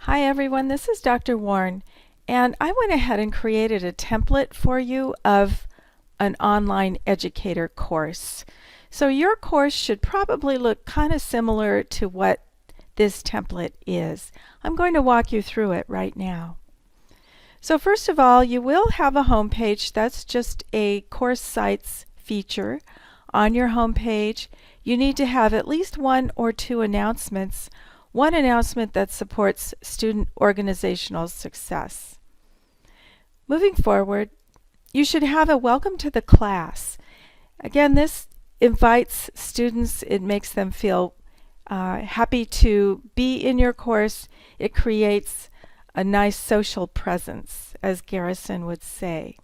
Hi everyone, this is Dr. Warren, and I went ahead and created a template for you of an online educator course. So your course should probably look kind of similar to what this template is. I'm going to walk you through it right now. So first of all, you will have a home page. That's just a CourseSites feature. On your home page, you need to have at least one or two announcements. One announcement that supports student organizational success. Moving forward, you should have a welcome to the class. Again, this invites students, it makes them feel happy to be in your course. It creates a nice social presence, as Garrison would say.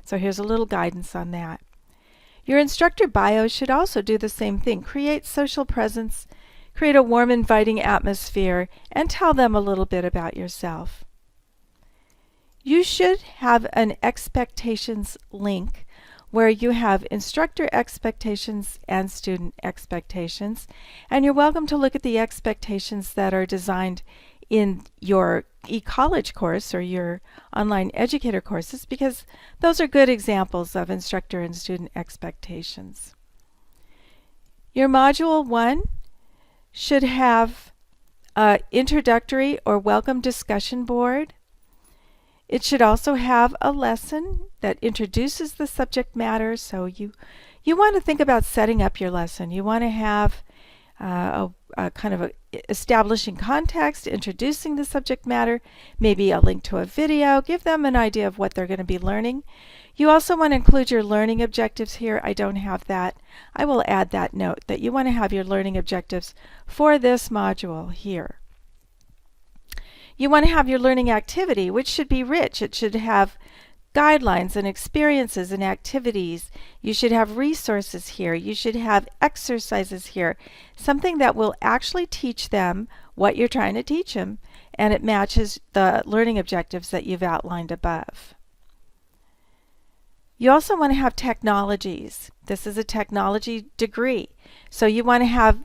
So here's a little guidance on that. Your instructor bio should also do the same thing. Create social presence, create a warm, inviting atmosphere, and tell them a little bit about yourself. You should have an expectations link where you have instructor expectations and student expectations, and you're welcome to look at the expectations that are designed in your e-college course or your online educator courses, because those are good examples of instructor and student expectations. Your Module 1 should have an introductory or welcome discussion board. It should also have a lesson that introduces the subject matter. So you want to think about setting up your lesson. You want to have a kind of establishing context, introducing the subject matter, maybe a link to a video, give them an idea of what they're going to be learning. You also want to include your learning objectives here. I don't have that. I will add that note that you want to have your learning objectives for this module here. You want to have your learning activity, which should be rich. It should have guidelines and experiences and activities. You should have resources here. You should have exercises here. Something that will actually teach them what you're trying to teach them, and it matches the learning objectives that you've outlined above. You also want to have technologies. This is a technology degree. So you want to have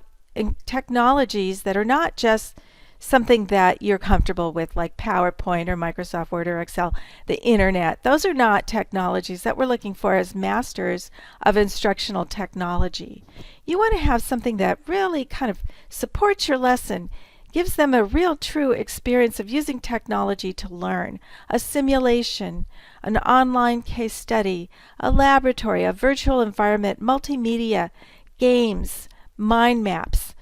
technologies that are not just something that you're comfortable with, like PowerPoint or Microsoft Word or Excel, the internet. Those are not technologies that we're looking for as masters of instructional technology. You want to have something that really kind of supports your lesson, gives them a real true experience of using technology to learn. A simulation, an online case study, a laboratory, a virtual environment, multimedia, games, mind maps.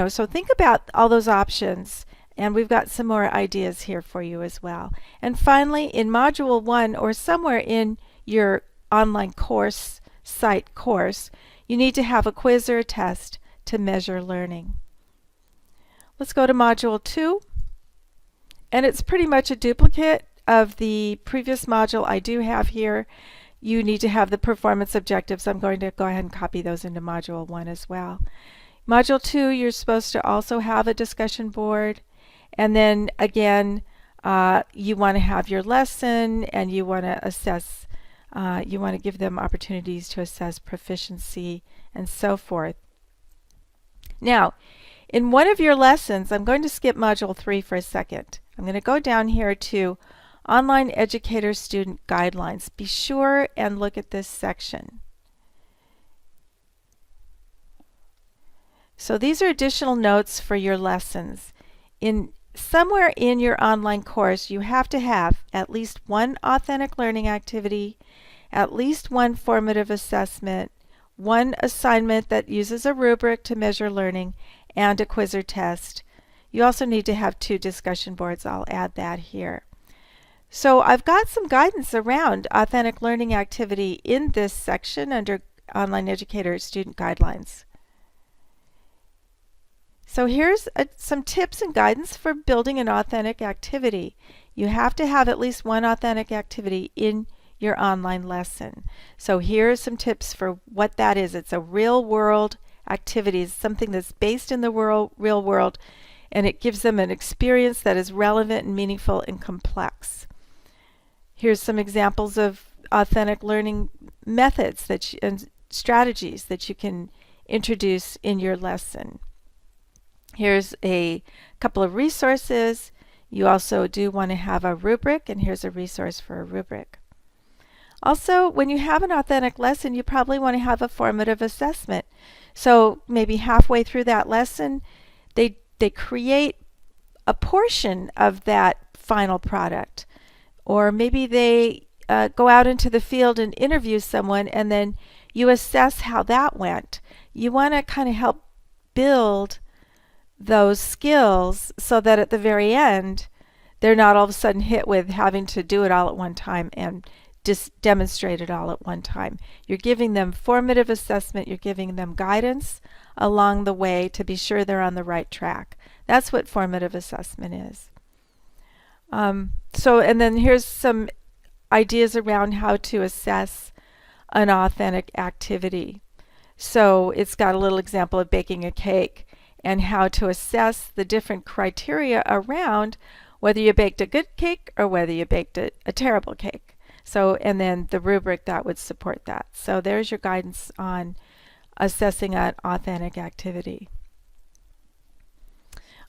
So think about all those options, and we've got some more ideas here for you as well. And finally, in Module 1 or somewhere in your online course site course, you need to have a quiz or a test to measure learning. Let's go to Module 2, and it's pretty much a duplicate of the previous module I do have here. You need to have the performance objectives. I'm going to go ahead and copy those into Module 1 as well. Module 2, you're supposed to also have a discussion board, and then again you want to have your lesson, and you want to assess, you want to give them opportunities to assess proficiency and so forth. Now, in one of your lessons, I'm going to skip Module 3 for a second. I'm going to go down here to Online Educator Student Guidelines. Be sure and look at this section. So these are additional notes for your lessons. Somewhere in your online course, you have to have at least one authentic learning activity, at least one formative assessment, one assignment that uses a rubric to measure learning, and a quiz or test. You also need to have 2 discussion boards. I'll add that here. So I've got some guidance around authentic learning activity in this section under Online Educator Student Guidelines. So here's some tips and guidance for building an authentic activity. You have to have at least one authentic activity in your online lesson. So here are some tips for what that is. It's a real world activity. It's something that's based in the real world, and it gives them an experience that is relevant and meaningful and complex. Here's some examples of authentic learning methods and strategies that you can introduce in your lesson. Here's a couple of resources. You also do want to have a rubric, and here's a resource for a rubric. Also, when you have an authentic lesson, you probably want to have a formative assessment. So maybe halfway through that lesson, they create a portion of that final product. Or maybe they go out into the field and interview someone, and then you assess how that went. You want to kind of help build those skills so that at the very end, they're not all of a sudden hit with having to do it all at one time and just demonstrate it all at one time. You're giving them formative assessment, you're giving them guidance along the way to be sure they're on the right track. That's what formative assessment is. And then here's some ideas around how to assess an authentic activity. So it's got a little example of baking a cake and how to assess the different criteria around whether you baked a good cake or whether you baked a terrible cake. So, and then the rubric that would support that. So there's your guidance on assessing an authentic activity.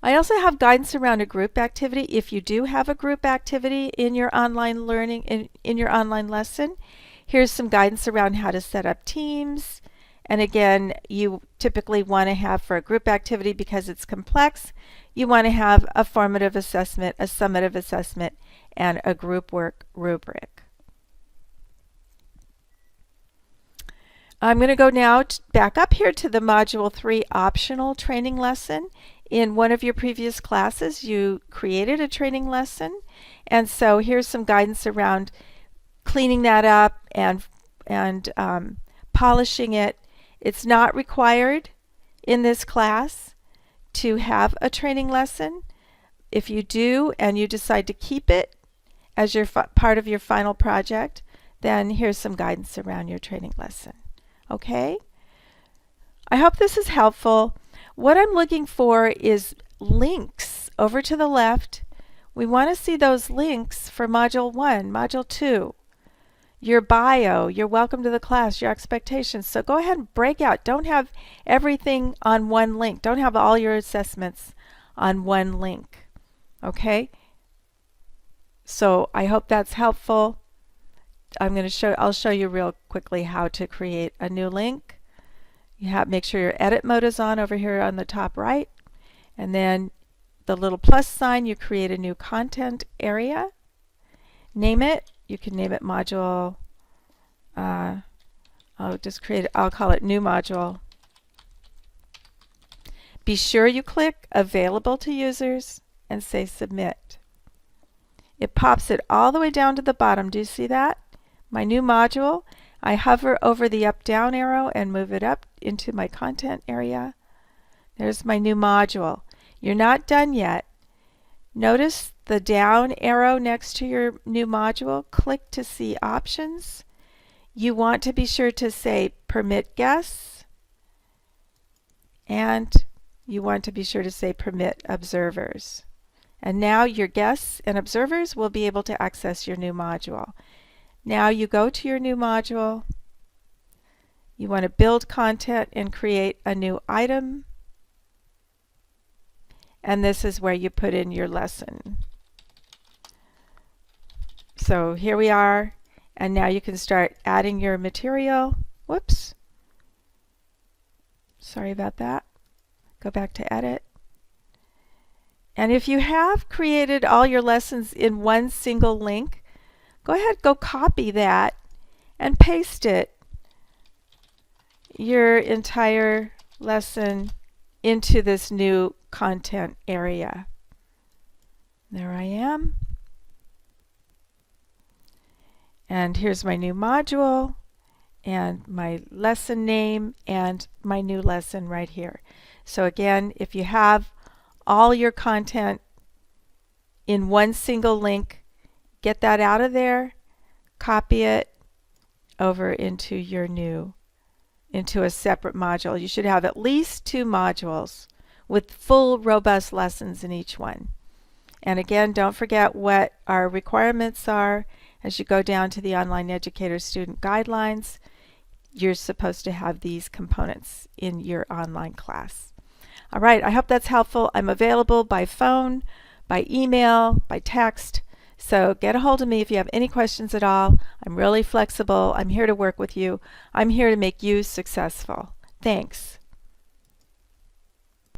I also have guidance around a group activity. If you do have a group activity in your online learning, in your online lesson, here's some guidance around how to set up teams. And again, you typically want to have, for a group activity, because it's complex, you want to have a formative assessment, a summative assessment, and a group work rubric. I'm going to go now back up here to the Module 3 optional training lesson. In one of your previous classes, you created a training lesson, and so here's some guidance around cleaning that up and polishing it. It's not required in this class to have a training lesson. If you do and you decide to keep it as your part of your final project, then here's some guidance around your training lesson. Okay? I hope this is helpful. What I'm looking for is links over to the left. We want to see those links for Module 1, Module 2, your bio, your welcome to the class, your expectations. So go ahead and break out. Don't have everything on one link. Don't have all your assessments on one link. Okay? So I hope that's helpful. I'll show you real quickly how to create a new link. Make sure your edit mode is on over here on the top right, and then the little plus sign, you create a new content area. Name it. You can name it module. I'll call it new module. Be sure you click available to users and say submit. It pops it all the way down to the bottom. Do you see that? My new module. I hover over the up-down arrow and move it up into my content area. There's my new module. You're not done yet. Notice the down arrow next to your new module. Click to see options. You want to be sure to say permit guests, and you want to be sure to say permit observers. And now your guests and observers will be able to access your new module. Now you go to your new module. You want to build content and create a new item. And this is where you put in your lesson. So here we are. And now you can start adding your material. Whoops. Sorry about that. Go back to edit. And if you have created all your lessons in one single link, go ahead, go copy that and paste it, your entire lesson, into this new content area. There I am. And here's my new module and my lesson name and my new lesson right here. So again, if you have all your content in one single link, get that out of there, copy it over into a separate module. You should have at least 2 modules with full robust lessons in each one. And again, don't forget what our requirements are. As you go down to the Online Educator Student Guidelines, you're supposed to have these components in your online class. All right, I hope that's helpful. I'm available by phone, by email, by text. So get a hold of me if you have any questions at all. I'm really flexible. I'm here to work with you. I'm here to make you successful. Thanks.